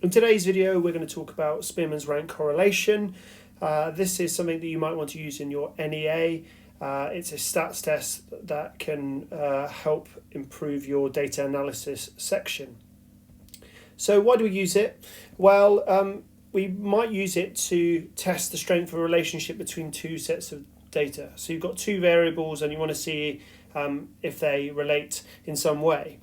In today's video, we're going to talk about Spearman's rank correlation. This is something that you might want to use in your NEA. It's a stats test that can help improve your data analysis section. So why do we use it? Well, we might use it to test the strength of a relationship between two sets of data. So you've got two variables and you want to see if they relate in some way.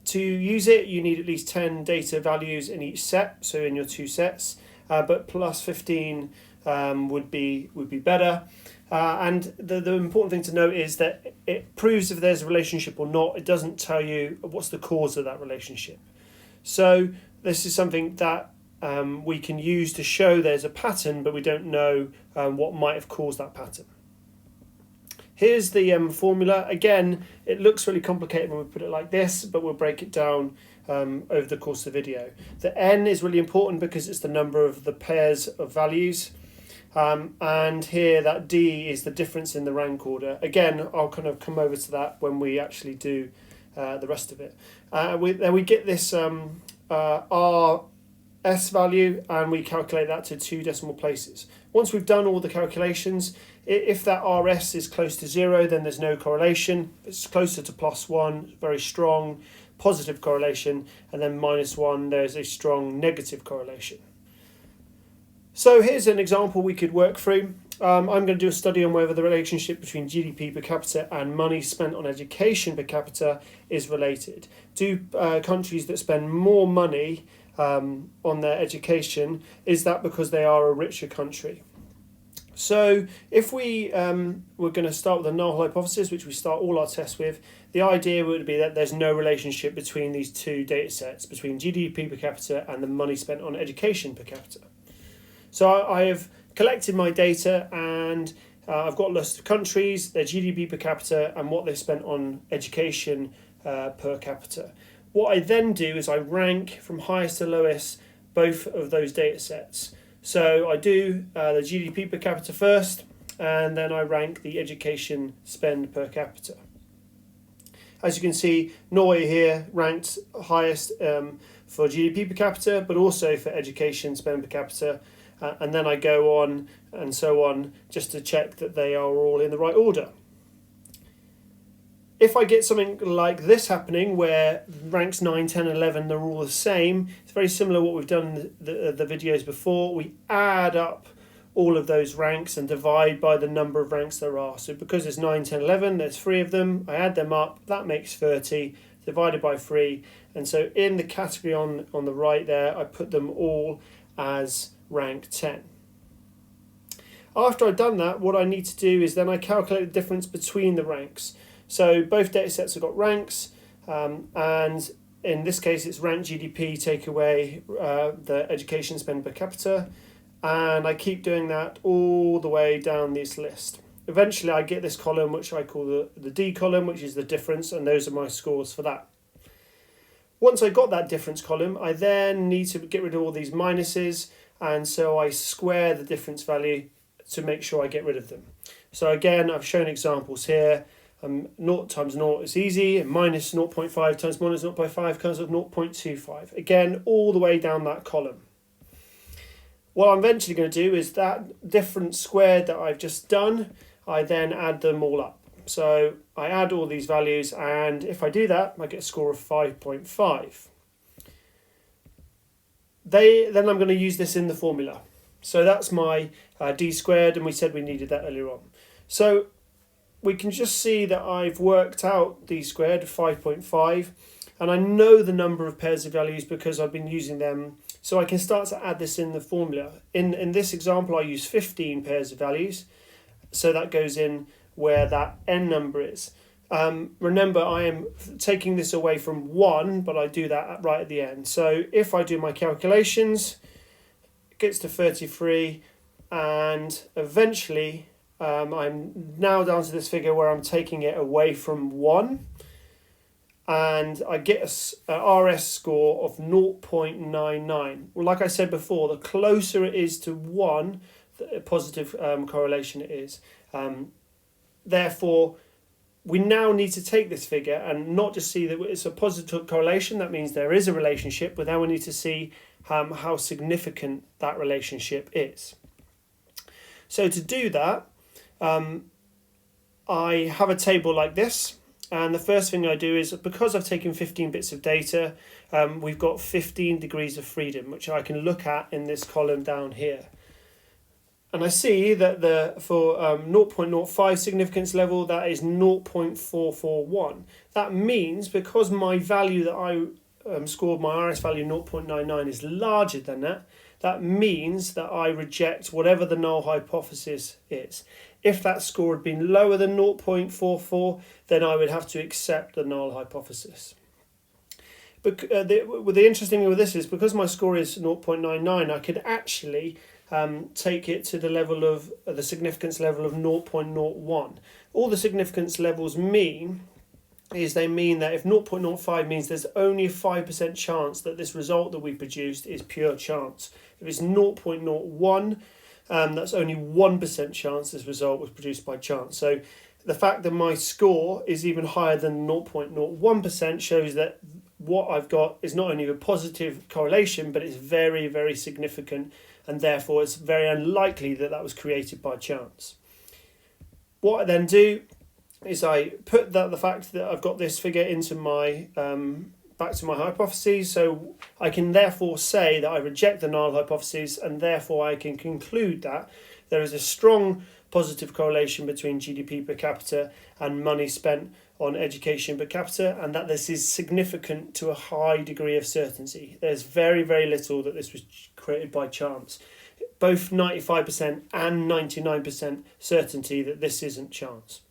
To use it, you need at least 10 data values in each set, so in your two sets, but plus 15 would be better. And the important thing to note is that it proves if there's a relationship or not. It doesn't tell you what's the cause of that relationship. So this is something that we can use to show there's a pattern, but we don't know what might have caused that pattern. Here's the formula. Again, it looks really complicated when we put it like this, but we'll break it down over the course of the video. The N is really important because it's the number of the pairs of values. And here that D is the difference in the rank order. Again, I'll kind of come over to that when we actually do the rest of it. Then we get this RS value and we calculate that to 2 decimal places. Once we've done all the calculations, if that RS is close to 0, then there's no correlation. If it's closer to +1, very strong positive correlation, and then -1, there's a strong negative correlation. So here's an example we could work through. I'm going to do a study on whether the relationship between GDP per capita and money spent on education per capita is related. Do countries that spend more money on their education, is that because they are a richer country? So if we're going to start with the null hypothesis, which we start all our tests with, the idea would be that there's no relationship between these two data sets, between GDP per capita and the money spent on education per capita. So I have collected my data and I've got a list of countries, their GDP per capita and what they've spent on education per capita. What I then do is I rank from highest to lowest both of those data sets. So I do the GDP per capita first, and then I rank the education spend per capita. As you can see, Norway here ranked highest for GDP per capita, but also for education spend per capita. And then I go on and so on just to check that they are all in the right order. If I get something like this happening where ranks 9, 10, 11, they're all the same, it's very similar to what we've done in the videos before. We add up all of those ranks and divide by the number of ranks there are. So because there's 9, 10, 11, there's 3 of them. I add them up, that makes 30, divided by 3. And so in the category on the right there, I put them all as rank 10. After I've done that, what I need to do is then I calculate the difference between the ranks. So both data sets have got ranks, and in this case it's rank GDP, take away the education spend per capita, and I keep doing that all the way down this list. Eventually I get this column which I call the D column, which is the difference, and those are my scores for that. Once I got that difference column, I then need to get rid of all these minuses, and so I square the difference value to make sure I get rid of them. So again, I've shown examples here. 0 times 0 is easy, and minus 0.5 times minus 0.5 comes up 0.25. Again, all the way down that column. What I'm eventually going to do is that difference squared that I've just done, I then add them all up. So I add all these values, and if I do that, I get a score of 5.5. Then I'm going to use this in the formula. So that's my d squared, and we said we needed that earlier on. So we can just see that I've worked out d squared, 5.5, and I know the number of pairs of values because I've been using them. So I can start to add this in the formula. In this example, I use 15 pairs of values. So that goes in where that n number is. Remember, I am taking this away from 1, but I do that right at the end. So if I do my calculations, it gets to 33, and eventually I'm now down to this figure where I'm taking it away from 1, and I get a RS score of 0.99. Well, like I said before, the closer it is to 1, the positive correlation it is. Therefore, we now need to take this figure and not just see that it's a positive correlation, that means there is a relationship, but now we need to see how significant that relationship is. So to do that, I have a table like this, and the first thing I do is, because I've taken 15 bits of data, we've got 15 degrees of freedom, which I can look at in this column down here. And I see that for 0.05 significance level, that is 0.441. That means, because my value that I scored, my RS value 0.99, is larger than that, that means that I reject whatever the null hypothesis is. If that score had been lower than 0.44, then I would have to accept the null hypothesis. But the interesting thing with this is, because my score is 0.99, I could actually take it to the level of the significance level of 0.01. All the significance levels mean is they mean that if 0.05 means there's only a 5% chance that this result that we produced is pure chance. If it's 0.01, that's only 1% chance this result was produced by chance. So the fact that my score is even higher than 0.01% shows that what I've got is not only a positive correlation, but it's very, very significant, and therefore it's very unlikely that that was created by chance. What I then do is I put the fact that I've got this figure into my back to my hypotheses, so I can therefore say that I reject the null hypothesis, and therefore I can conclude that there is a strong positive correlation between GDP per capita and money spent on education per capita, and that this is significant to a high degree of certainty. There's very, very little that this was created by chance. Both 95% and 99% certainty that this isn't chance.